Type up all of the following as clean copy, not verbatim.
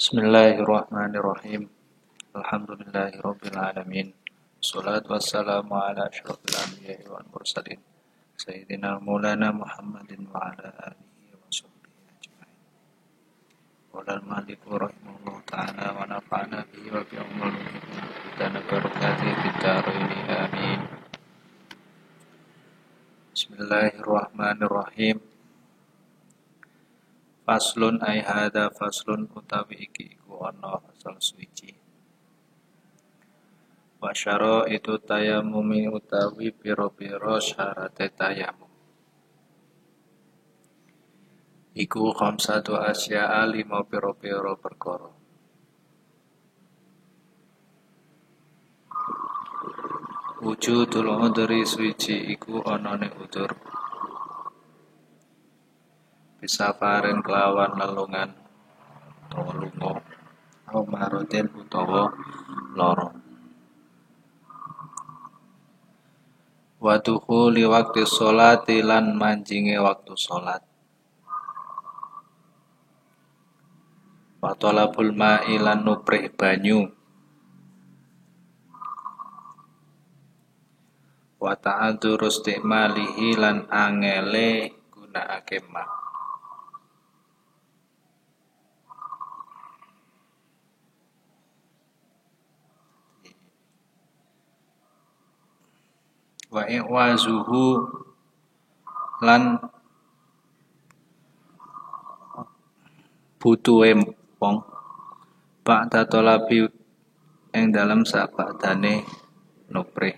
Bismillahirrahmanirrahim. Alhamdulillahirabbil alamin. Wassalatu wassalamu ala asyrofil anbiya'i wal mursalin. Sayyidina Maulana Muhammadin wa ala alihi wa sahbihi ajma'in. Qala al-Maliku rahimahullahu ta'ala wa nafa'ana bihi wa bi umurihi wa barakatihi fid dharaini amin. Bismillahirrahmanirrahim. Faslun ay hada faslun utawi iki iku ana fasal suci. Wa syara itu tayamumi utawi pira-pira syarate tayamum. Iku khamsatu asya'a lima pira-pira perkara. Wujudul udhri suci iku anane udzur. Bisa faren kelawan lelungan utawa lunga au maroten utawa lara. Wa dukhuli waqti sholati lan manjinge waktu salat. Wa talabul ma'i lan nuprih banyu. Wa ta'adzuru istimalihi lan angele gunakake ma. Wa i'wazuhu lan butuhe wong ba'da talabi ing dalem sabadane nuprih.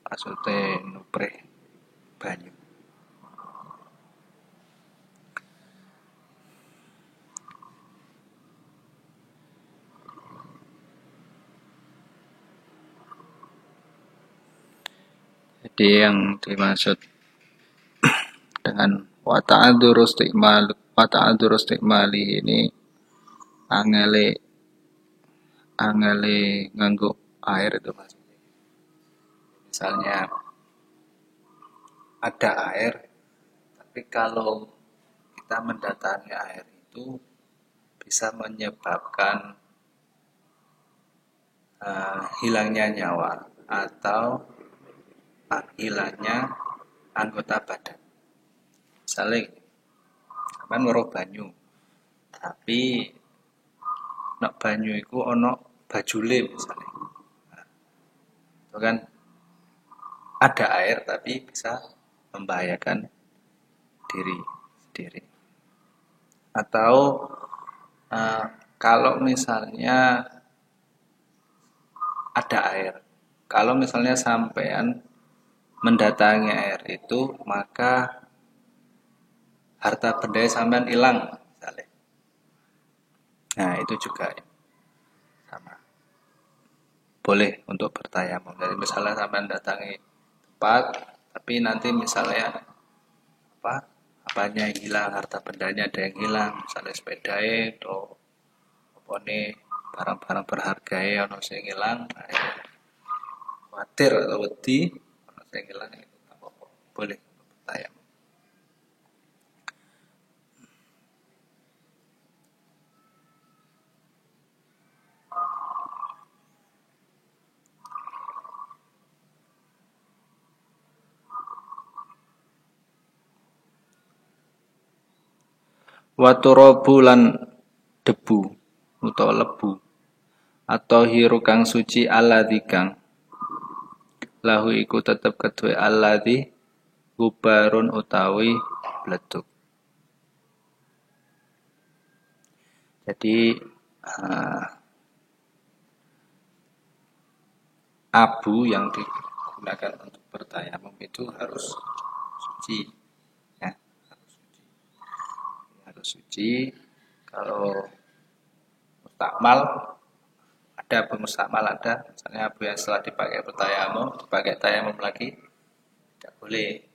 Maksudnya nuprih banyu. Jadi yang dimaksud dengan wa ta'adzuru istimali ini angele nganggo air itu maksudnya. Misalnya ada air, tapi kalau kita mendatangi air itu bisa menyebabkan hilangnya nyawa atau hilangnya anggota badan. Misalnya sampean weruh banyu, tapi nek banyu iku ana bajule misalnya. Nah, itu kan ada air tapi bisa membahayakan diri sendiri. Atau kalau misalnya ada air, kalau misalnya sampean mendatangi air itu, maka harta benda sampean hilang misalnya. Nah, itu juga sama. Boleh untuk bertayamum. Jadi misalnya sampean datangi tempat, tapi nanti misalnya apanya hilang, harta bendanya ada yang hilang, misalnya sepedae atau barang-barang berharga ono sing hilang, nah, khawatir atau wedi ono sing hilang itu apa-apa. Boleh untuk bertayamum. Waturabu lan debu utawa lebu atau hiru kang suci alladzi kang lahu iku tetep kedue alladzi gubarun utawi bledug. Jadi abu yang digunakan untuk bertayamum itu harus suci. Suci. Kalau mustakmal ada, mustakmal ada, misalnya abu yang setelah dipakai bertayamum, dipakai tayamum lagi tidak boleh,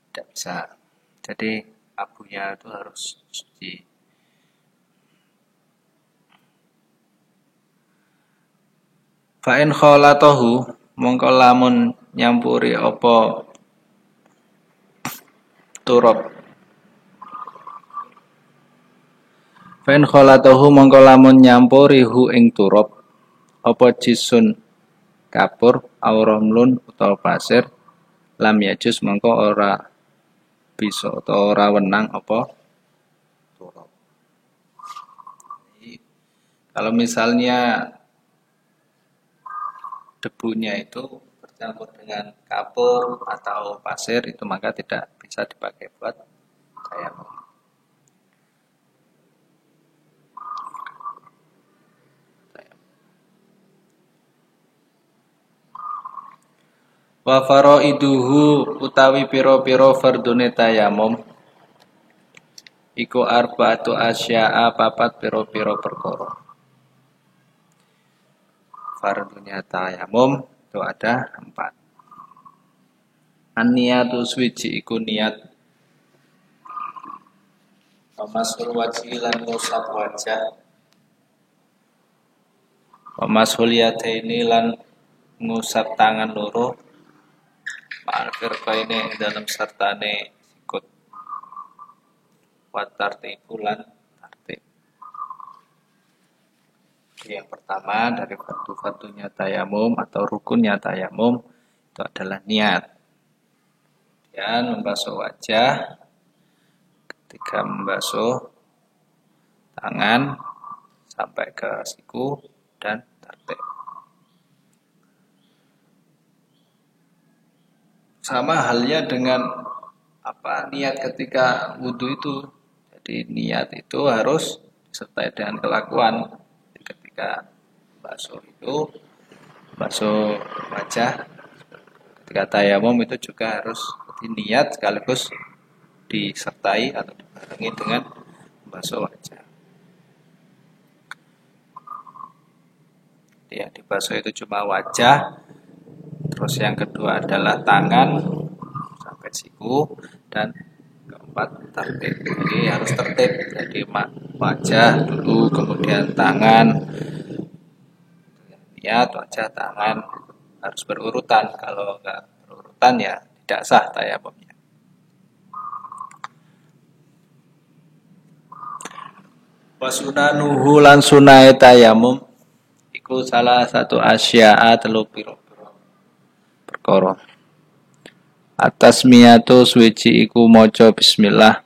tidak bisa. Jadi abunya itu harus suci. Fa in khalatahu mongko lamun nyampuri apa turab. Fen kholatahu mongko lamun nyampuri hu ing turab apa jisun kapur auromlun utawa pasir lam yajus mongko ora bisa utawa ora wenang apa turab. Kalau misalnya debunya itu bercampur dengan kapur atau pasir itu maka tidak bisa dipakai buat tayamum. Wa faraiduhu utawi pira-pira fardune tayamum iku arba'atu asya'a papat pira-pira perkara. Fardunya tayamum itu ada 4. An-niyatu suci iku niat. Pemasul wajhi lan ngusap wajah. Pemasul yadaini lan ngusap tangan loro. Ma'alfir kaine dalam sertane sikut. Watartibu lan tartib. Yang pertama dari fardu-fardunya tayamum atau rukunnya tayamum itu adalah niat. Dan membasuh wajah, ketika membasuh tangan sampai ke siku dan tartib. Sama halnya dengan niat ketika wudhu itu. Jadi niat itu harus disertai dengan kelakuan. Ketika basuh itu, basuh wajah, ketika tayamum itu juga harus niat sekaligus disertai atau dibarengi dengan basuh wajah. Ya, dibasuh itu cuma wajah. Terus yang kedua adalah tangan sampai siku dan keempat tertib. Jadi harus tertib. Jadi wajah dulu, kemudian tangan, niat, wajah, tangan harus berurutan. Kalau enggak berurutan ya tidak sah tayamumnya. Wasunanuhu lan sunai tayamum iku salah satu asya'a telu pira-pira perkara. Atas miyatu suci iku maca bismillah.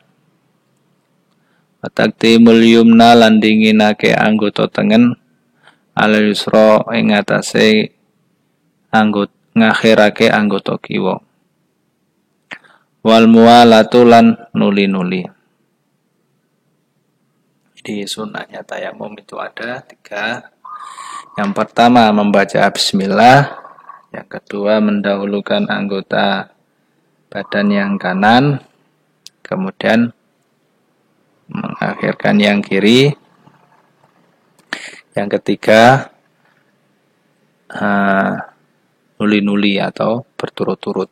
Takdimul yumna lan dinginake anggota tengen al yusra ing atase anggota ngakhirake anggota kiwa. Wal muwalatu lan nuli-nuli. Di sunahnya tayamum itu ada 3. Yang pertama membaca bismillah, yang kedua mendahulukan anggota badan yang kanan, kemudian mengakhirkan yang kiri, yang ketiga nuli-nuli atau berturut-turut.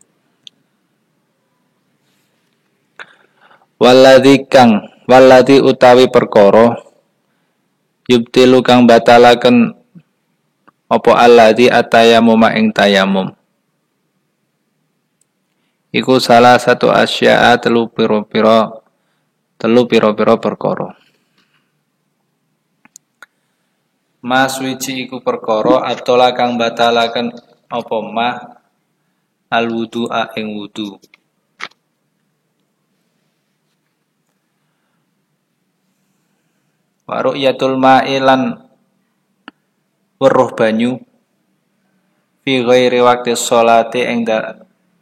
Walladzi utawi perkara yubtilu kang batalaken apa alladzi atayamum ing tayamum iku salah satu asya'a telu pira-pira perkara. Mas wiji iku perkara atola kang batalaken apa mah al wudu'a ing wudu. Wa ru'yatul ma'i lan weruh banyu fi ghairi waqti sholati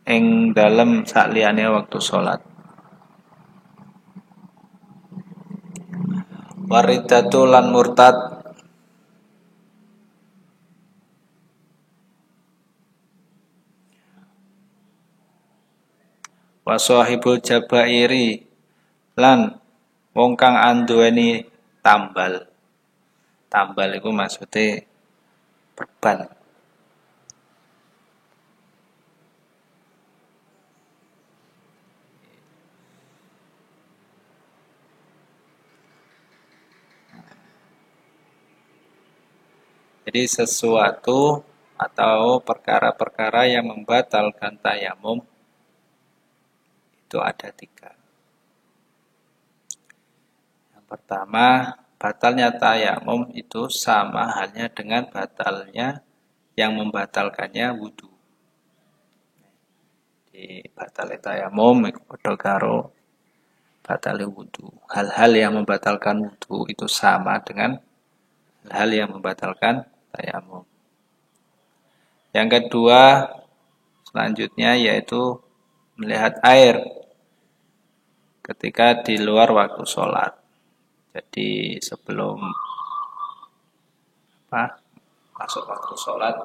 ing dalem sakliyane waktu salat. Waridatu lan murtad wa sahibul jabairi lan wong kang anduweni tambal. Tambal itu maksudnya perban. Jadi sesuatu atau perkara-perkara yang membatalkan tayamum itu ada 3. Pertama, batalnya tayamum itu sama halnya dengan batalnya yang membatalkannya wudhu. Di batal tayamum iku padha karo batal wudhu. Hal-hal yang membatalkan wudhu itu sama dengan hal yang membatalkan tayamum. Yang kedua, selanjutnya yaitu melihat air ketika di luar waktu sholat. Jadi sebelum masuk waktu sholat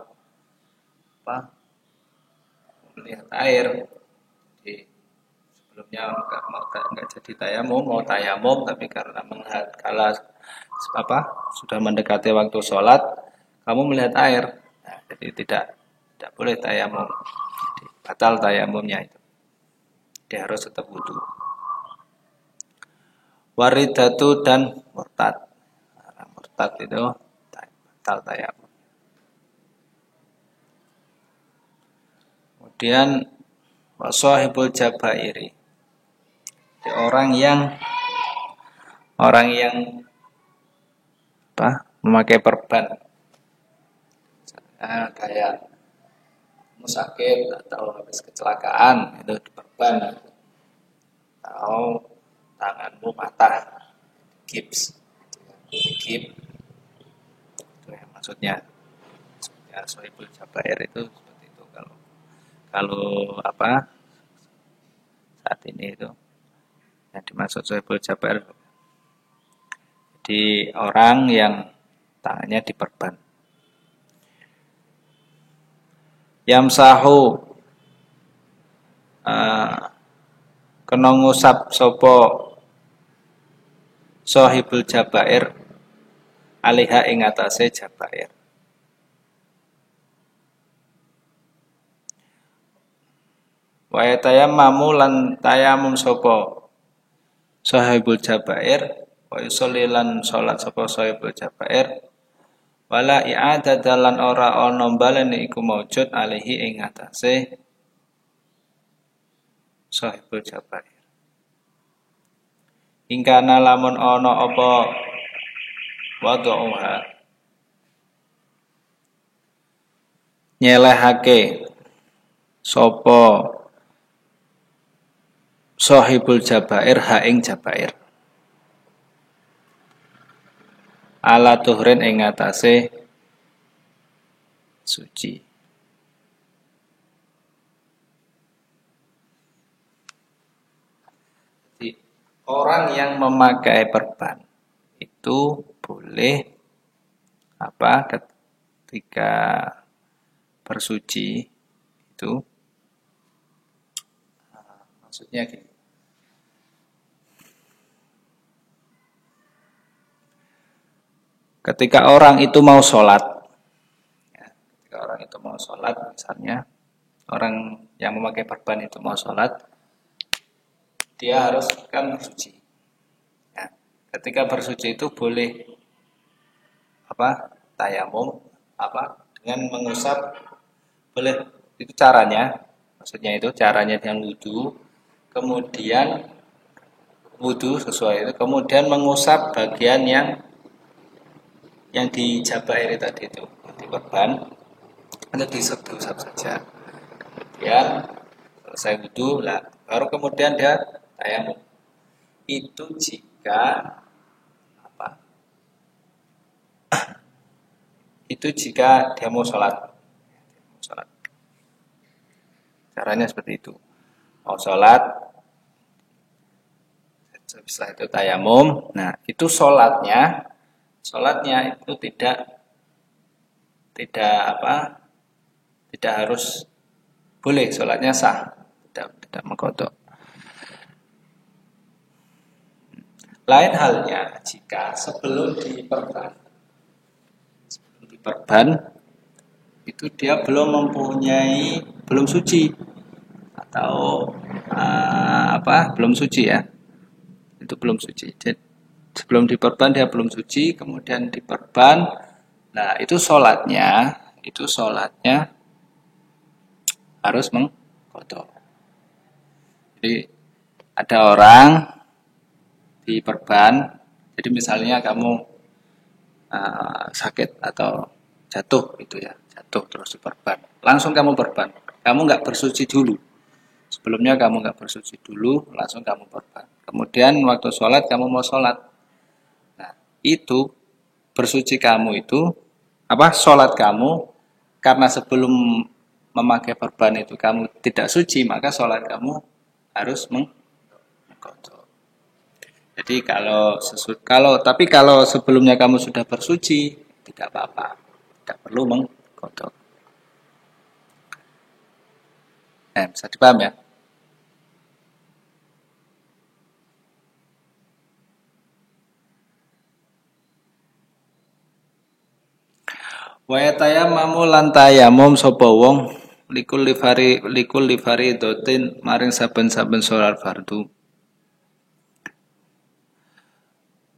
melihat air. Jadi sebelumnya nggak jadi tayamum, mau tayamum tapi karena melihat sudah mendekati waktu sholat, kamu melihat air. Nah, jadi tidak boleh tayamum. Jadi, batal tayamumnya itu. Dia harus tetap wudhu. Waridatu dan murtad. Nah, murtad itu batal tayamum. Kemudian wasahibul jabairi. Orang yang memakai perban. Kayak sakit atau habis kecelakaan itu diperban, atau tanganmu patah gips itu ya maksudnya sohibul jabair itu seperti itu. Kalau saat ini itu yang dimaksud sohibul jabair, jadi orang yang tangannya diperban. Yamsahu kena ngusap sopo sohibul jabair aliha ing atase jabair. Wa tayammamu lan tayamum sopo sohibul jabair wa yusolli lan salat sopo sohibul jabair wala i'adata lan ora ana baleni iku maujud alihi ing atase sahibul jabair. Ingkana lamun ana apa wadhuha nyelehake sapa sahibul jabair ha ing jabair ala tuhrin ing atase suci. Jadi orang yang memakai perban itu boleh ketika bersuci itu maksudnya gini. Ketika orang itu mau sholat, misalnya orang yang memakai perban itu mau sholat, dia harus kan bersuci. Ya, ketika bersuci itu boleh tayamum dengan mengusap, boleh itu caranya. Maksudnya itu caranya dengan wudhu, kemudian wudhu sesuai itu, kemudian mengusap bagian yang dijabair tadi itu, di perban, itu diusap saja. Kemudian selesai wudhu lah, baru kemudian dia tayamum. Itu jika dia mau sholat. Caranya seperti itu. Mau sholat, setelah itu tayamum. Nah, itu sholatnya itu tidak harus, boleh sholatnya sah, tidak mengkodok. Lain halnya jika sebelum diperban itu dia belum suci atau belum suci ya, itu belum suci. Jadi, sebelum diperban dia belum suci, kemudian diperban, nah itu sholatnya harus mengkodok. Jadi ada orang diperban Jadi misalnya kamu sakit atau jatuh gitu ya, jatuh terus diperban, langsung kamu perban, kamu nggak bersuci dulu. Sebelumnya kamu nggak bersuci dulu, langsung kamu perban. Kemudian waktu sholat kamu mau sholat. Nah, itu bersuci kamu itu sholat kamu karena sebelum memakai perban itu kamu tidak suci, maka sholat kamu harus mengkodok. Jadi kalau sebelumnya kamu sudah bersuci tidak apa-apa, tidak perlu mengkodok. Bisa dipaham ya? Wa tayammamu lan tayamum sapa wong likul lifari dotin maring saben-saben salat fardu.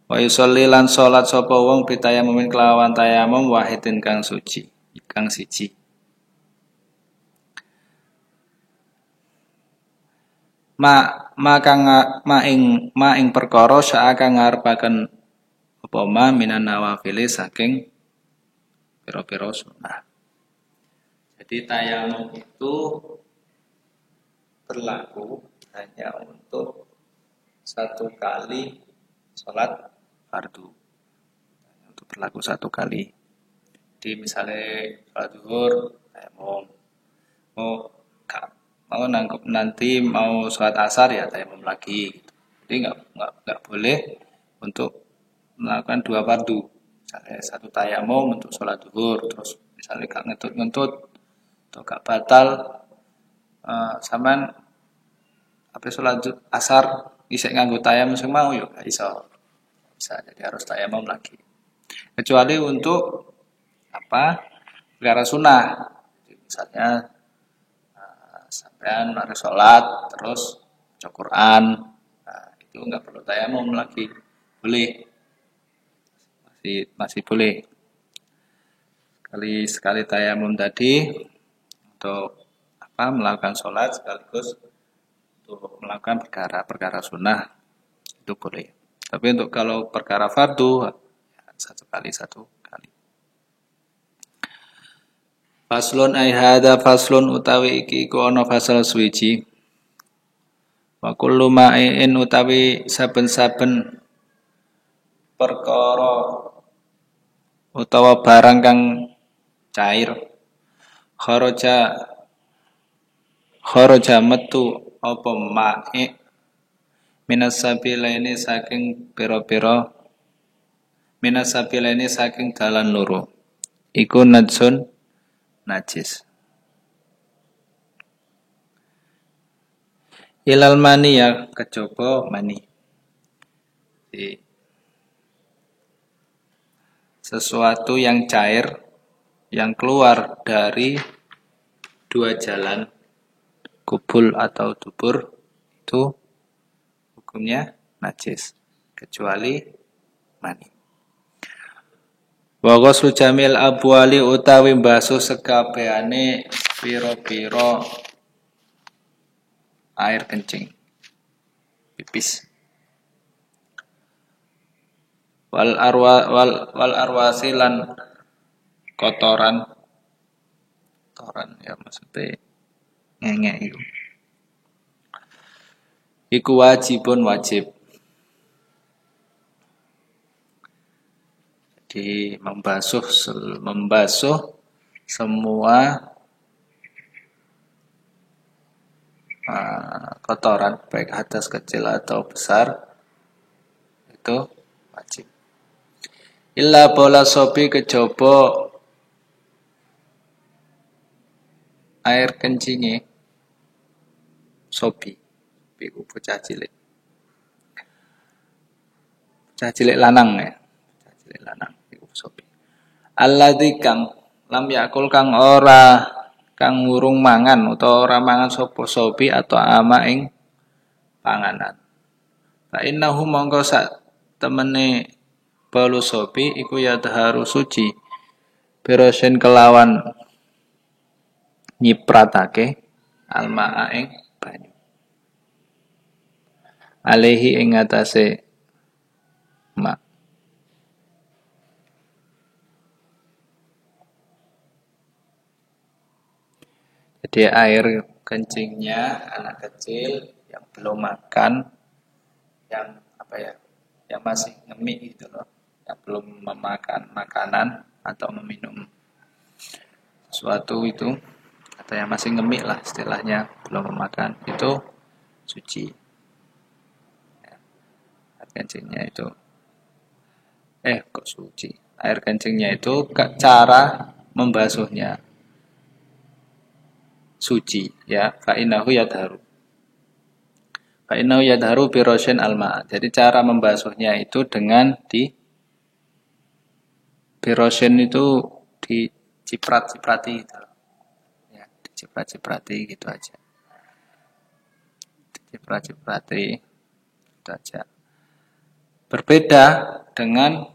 Wa yusolli lan salat sapa wong bitayamumin kelawan tayamum wahidin kang suci, kang siji. Ma ing perkara sak kang ngarepaken apa minan nawafili saking pira-pira sunah. Jadi tayamum itu berlaku hanya untuk satu kali sholat fardu. Untuk berlaku satu kali. Jadi misalnya sholat zuhur, tayamum. Mau nanti mau sholat asar ya tayamum lagi. Jadi nggak boleh untuk melakukan dua fardu. Misalnya satu tayamum untuk sholat zuhur, terus misalnya gak ngentut atau gak batal, sampean apa sholat asar isek nganggo tayamum sing mau yuk gak iso. Bisa jadi harus tayamum lagi. Kecuali untuk perkara sunnah. Misalnya sampean harus sholat terus baca Quran, itu nggak perlu tayamum lagi, boleh, masih boleh. Sekali tayamum tadi untuk melakukan sholat sekaligus untuk melakukan perkara sunnah itu boleh. Tapi untuk kalau perkara fardu satu kali. Faslun ai hada faslun utawi iki iku ana fasal suwiji. Wa kullu ma'in utawi saben-saben perkara utawa barang kang cair kharaja metu apa ma'i minasabilaini saking pira-pira minasabilaini saking dalan loro iku najis. Ilal mani ya kejaba mani. Jadi, sesuatu yang cair yang keluar dari dua jalan kubul atau dubur itu hukumnya najis kecuali mani. Wa ghuslu jamil abwali utawi basuh sekabehane pira-pira air kencing pipis wal arwasi lan kotoran ya maksudnya ngengek iku wajib. Jadi membasuh semua kotoran baik hadas kecil atau besar itu wajib. Illa bola sopi kejaba air kencinge sopi iku bocah cilik lanang ya. Bocah cilik lanang iku sopi. Alladzi kang lam yakul kang urung mangan utawa ora mangan sapa sopi atau ama ing panganan. Fa innahu mongko sak temene balu sopi iku ya taharu suci birosen kelawan nyipratake almaa ing banyu alehi ing atase Di air kencingnya anak kecil yang belum makan, yang apa ya, yang masih ngemik gitu loh, yang belum memakan makanan atau meminum sesuatu itu, atau yang masih ngemik lah istilahnya, belum memakan, itu suci. Air kencingnya itu, kok suci? Air kencingnya itu cara membasuhnya suci ya, fa'inahu yadharu. Fa'inahu yadharu biroshin alma. Jadi cara membasuhnya itu dengan di biroshin itu diciprat-ciprati gitu. Ya, diciprat-ciprati gitu aja. Diciprat-ciprati gitu aja. Berbeda dengan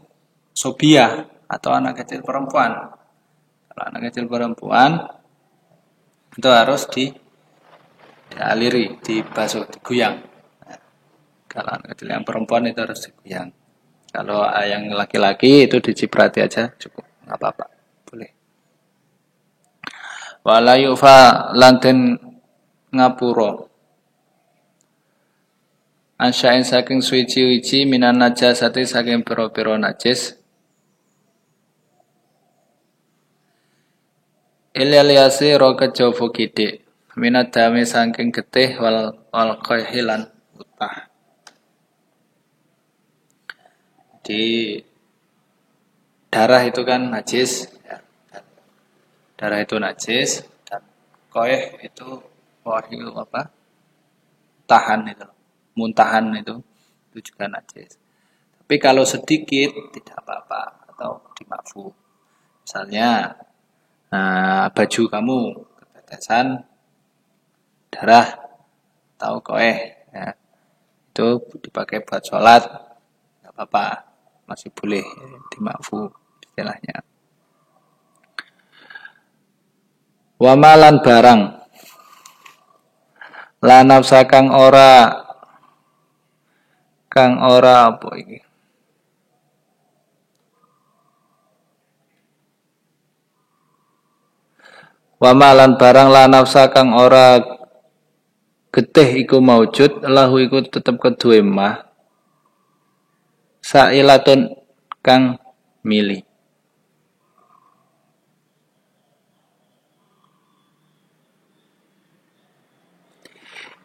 sobiah atau anak kecil perempuan. Kalau anak kecil perempuan itu harus dialiri, dibasuh, diguyang. Kalau anak kecil yang perempuan itu harus diguyang. Kalau yang laki-laki itu diciprati aja cukup, nggak apa-apa, boleh. Wala yufa lanten ngapuro. Ansyain saking suci-uci minan najasati saking piro-piro najis. Ilyaliasi roka jowo kidik. Minat dami saking getih wal kohilan utah. Di darah itu kan najis ya. Darah itu najis dan koih itu wahyu apa? Tahan itu. Muntahan itu juga najis. Tapi kalau sedikit tidak apa-apa atau dimafu. Misalnya baju kamu ketetesan darah atau koeh ya, itu dipakai buat sholat nggak apa-apa, masih boleh dimafu istilahnya. Wamalan barang la nafsa kang ora apa iki, wamalan barang la nafsa kang ora getih iku maujud lahu iku tetep kedue mah sailatun kang mili.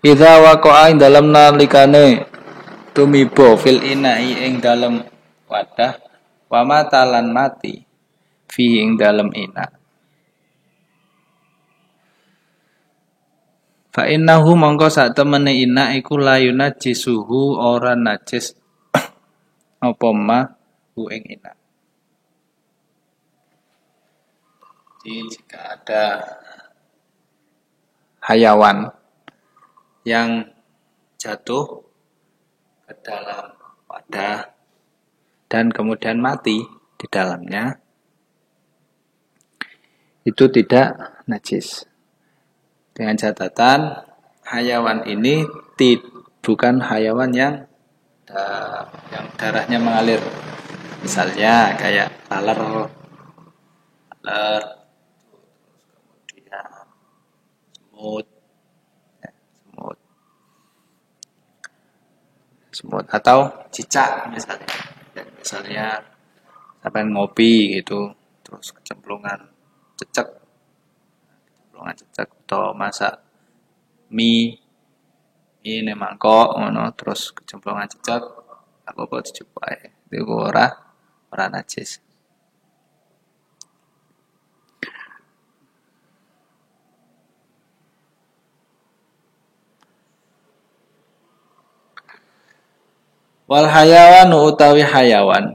Idza waqa'a ing dalem nalikane tumibo fil ina'i ing dalem wadah wa matalan mati fi ing dalem ina. Fa innahu mongko sak temene ina iku layuna jisuhu ora najis apa ma hu ing ina. Jadi jika ada hayawan yang jatuh ke dalam wadah dan kemudian mati di dalamnya, itu tidak najis. Dengan catatan hayawan ini bukan hayawan yang darahnya mengalir. Misalnya kayak laler, kemudian semut atau cicak misalnya sampai ngopi gitu terus kecemplungan cecek atau masak mie ini mangkok ngono terus kecemplungan cecek apa dicupai itu ora najis. Wal hayawan utawi hayawan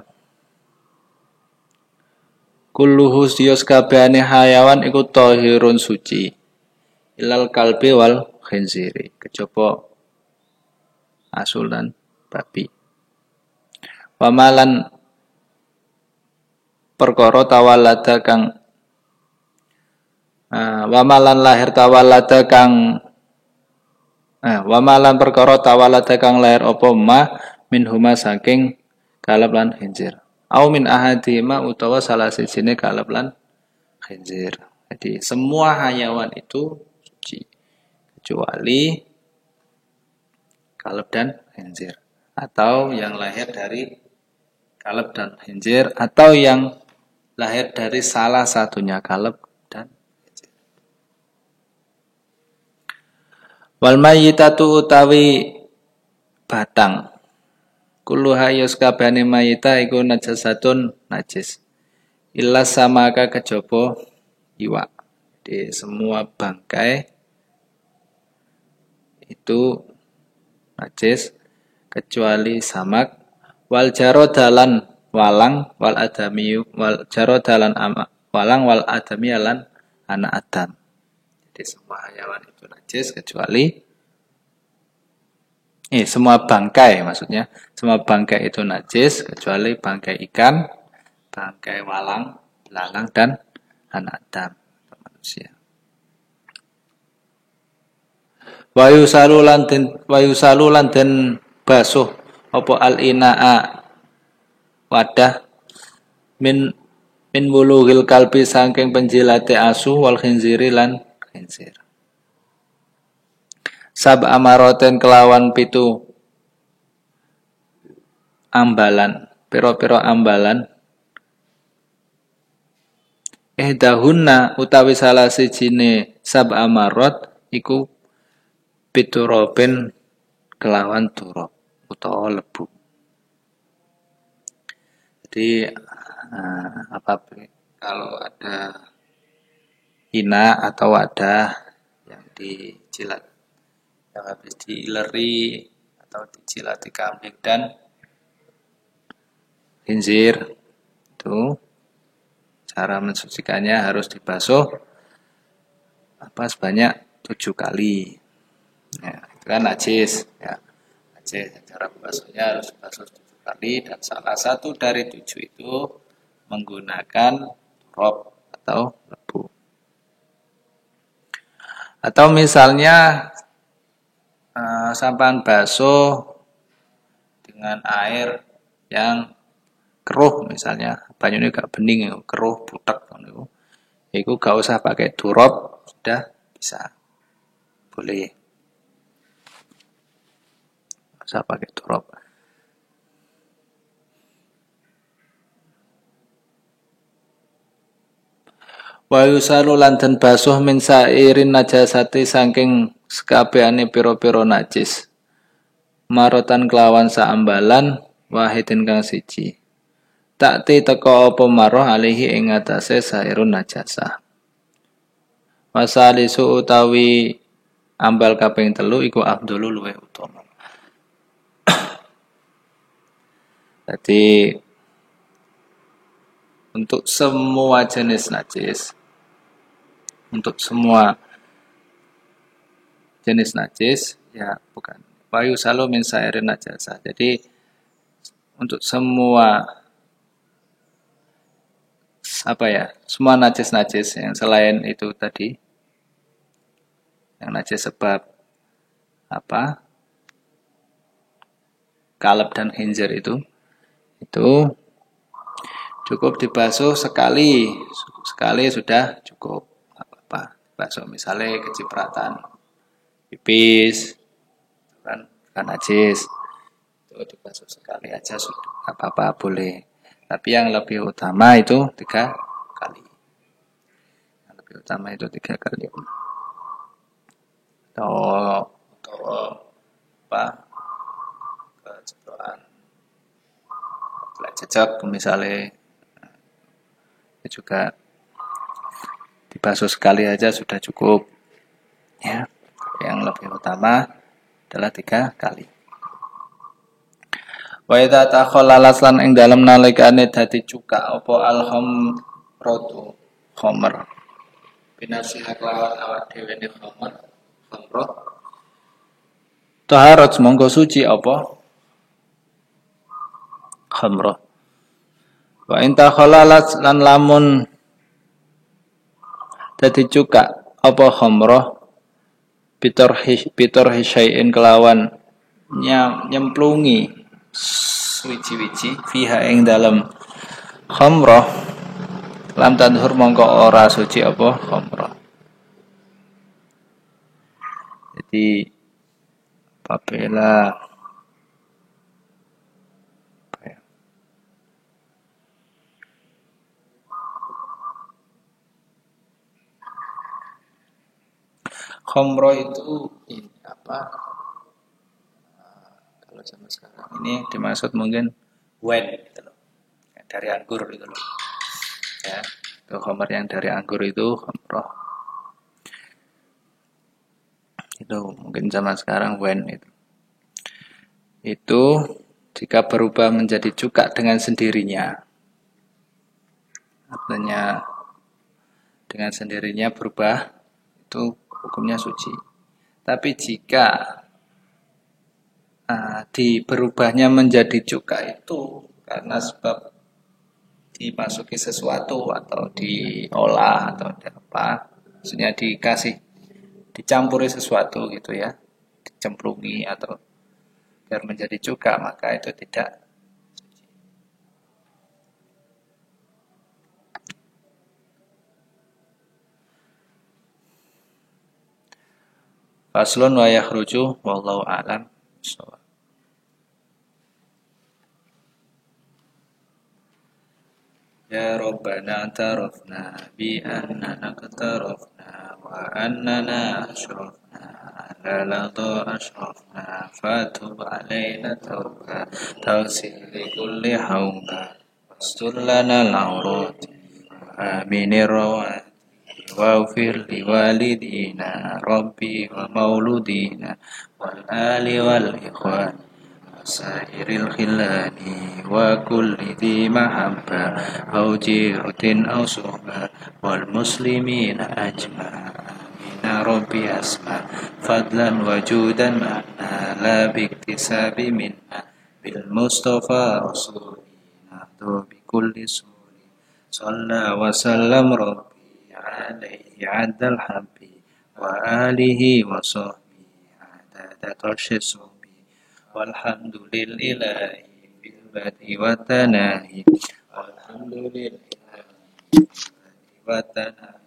kulluhu siyos kabehane hayawan iku tahirun suci ilal kalbi wal khinziri kejaba asul lan babi. Wamalan perkara tawalada kang wamalan lahir tawalada kang wamalan perkara tawalada kang lahir apa ma min huma saking kalab lan khinzir au min ahadima utawa salah sijine kalab lan khinzir. Jadi semua hayawan itu suci kecuali kalb dan khinzir atau yang lahir dari kalb dan khinzir atau yang lahir dari salah satunya kalb dan khinzir. Wal mayyitatu utawi batang kulluha yuskabani mayyita iku najasatun najis illa samaka kejaba iwak. Di semua bangkai itu najis kecuali samak wal jarodalan walang wal adami wal jarodalan walang wal adami lan anak adam. Jadi semua hewan itu najis kecuali semua bangkai maksudnya semua bangkai itu najis kecuali bangkai ikan, bangkai walang, belalang dan anak adam manusia. Wayu salulan den basuh apa al inaa wadah min wulughil kalbi saking penjilate asu wal khinziri lan khinzir. Sab amaroten kelawan pitu ambalan pira-pira ambalan dahunna utawi salah sijine sab amarot iku piturobin kelawan turab utawa lebu. Jadi kalau ada ina atau wadah yang dijilat yang habis diileri atau dijilati kambing dan khinzir itu cara mensucikannya harus dibasuh sebanyak 7 kali. Ya, itu kan najis ya. Najis, cara membasuhnya harus dibasuh 7 kali dan salah satu dari 7 itu menggunakan turab atau lebu. Atau misalnya sampan basuh dengan air yang keruh misalnya, banyune gak bening keruh butek ngono. Iku gak usah pakai turab, sudah bisa. Boleh. Gak usah pakai turab. Wa yusalu lan den basuh min sairin najasati saking sekabehane pira-pira najis. Marotan kelawan saambalan wahidin kang siji. Takti teka apa maroh alihi ing atase sairun najasah. Wasalisu utawi ambal kaping 3 iku afdhalu luwih utama. Jadi untuk semua jenis najis ya bukan wayu salu min sairin najasah. Jadi untuk semua semua najis yang selain itu tadi yang najis sebab kalb dan khinzir itu cukup dibasuh sekali sudah cukup. Basuh misalnya kecipratan pipis kan najis itu dibasuh sekali aja sudah apa-apa boleh, tapi yang lebih utama itu 3 kali. Yang lebih utama itu 3 kali atau kecipratan jejak misalnya juga dibasuh sekali aja sudah cukup ya. Yang lebih utama adalah 3 kali. Wa idza takhallalas lan ing dalem nalikane dadi cuka apa alhamratu khamr binasiha lawan awak dhewe ne khamr taharat monggo suci apa khamr. Wa in takhallalas lan lamun dadi cuka apa khamrah pitor hisyai'in kelawan nyemplungi wiji-wiji fiha ing dalam khamrah lam tadhur mongko ora suci apa khamrah. Jadi apabila khomro itu ini apa? Kalau zaman sekarang ini dimaksud mungkin wine gitu loh. Dari anggur gitu loh. Ya, itu khamr yang dari anggur itu khomro. Itu mungkin zaman sekarang wine itu. Itu jika berubah menjadi cuka dengan sendirinya. Artinya dengan sendirinya berubah itu hukumnya suci. Tapi jika berubahnya menjadi cuka itu karena sebab dimasuki sesuatu atau diolah atau apa, maksudnya dicampuri sesuatu gitu ya, dicemplungi atau biar menjadi cuka, maka itu tidak. Faslun wa yakhruju wallahu a'lam. Ya Rabbana tarafna bi annana qatarafna wa annana ashrafna ala lada ashrafna fatub alaina tawba tawsil li kulli hawba wastur lana al-awrati aminir rawati waghfir li walidina rabbi wa mauludina wal ali wal ikhwan سائر الخلان وكل ذي محبة أو جيرة أو صحبة والمسلمين أجمع آمين ربي أسمع فضلا وجودا معنا لا باكتساب منا بالمصطفى رسولنا نهدو بكل سور صلى وسلم ربي عليه عد الحب وآله وصحبه عدد طرش الصبح والحمد لله في البدء والتناهي والحمد لله في البدء والتناهي